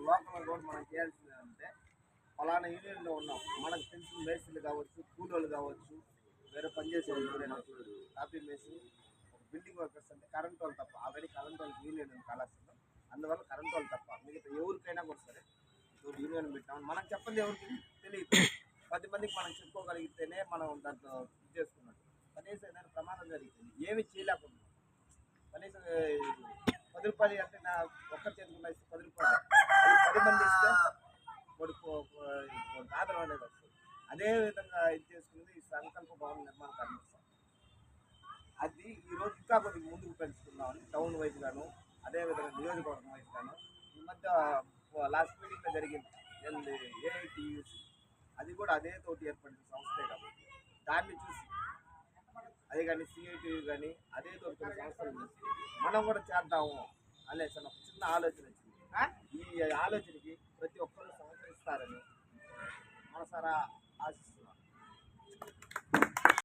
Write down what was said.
Local కూడా మనం చేయాల్సింది అంటే ఫలానా యూనియన్లో ఉన్నాం, మనకు తెలిసిన మేస్త్రీలు కావచ్చు, కూలోళ్ళు కావచ్చు, వేరే పనిచేసే వాళ్ళు ఎవరైనా కాపీ మేస్త్రి, బిల్డింగ్ వర్కర్స్ అంటే కరెంట్ వాళ్ళు తప్ప, ఆల్రెడీ కరెంట్ వాళ్ళకి యూనియన్ ఉంది కళాశాలలో, అందువల్ల కరెంట్ వాళ్ళు తప్ప మిగతా ఎవరికైనా కూడా సరే యూనియన్ పెట్టామని మనం చెప్పండి, ఎవరికి తెలియదు. 10 మందికి మనం చెప్పుకోగలిగితేనే మనం దాంట్లో ఇది చేసుకున్నట్టు. కనీసం ఏదైనా ప్రమాదం జరిగింది ఏమి చేయలేకుండా కనీసం 10 రూపాయలు అంటే నా ఒక్కరి చేతికి ఇస్తే 10 రూపాయలు, అది 10 మంది ఇస్తే ఆదరణ అనేది వస్తుంది. అదేవిధంగా ఇది చేసుకునేది ఈ సంకల్ప భవన నిర్మాణ కార్మిక సంస్థ. అది ఈరోజు ఇంకా కొద్దిగా ముందుకు పెంచుకున్నామని టౌన్ వైజ్ గాను, అదేవిధంగా నియోజకవర్గం వైజ్ గాను ఈ మధ్య లాస్ట్ మీటింగ్లో జరిగింది ఏఐటీయూసీ, అది కూడా అదే తోటి ఏర్పడిన సంస్థే కాబట్టి దాన్ని చూసి, అదే కానీ సిఐటి కానీ అదే తోటి కొన్ని సంస్థలు చూసి మనం కూడా చేద్దాము అనేసి ఒక చిన్న ఆలోచన వచ్చింది. ఈ ఆలోచనకి ప్రతి ఒక్కరూ సహకరిస్తారని మనసారా ఆశిస్తున్నాను.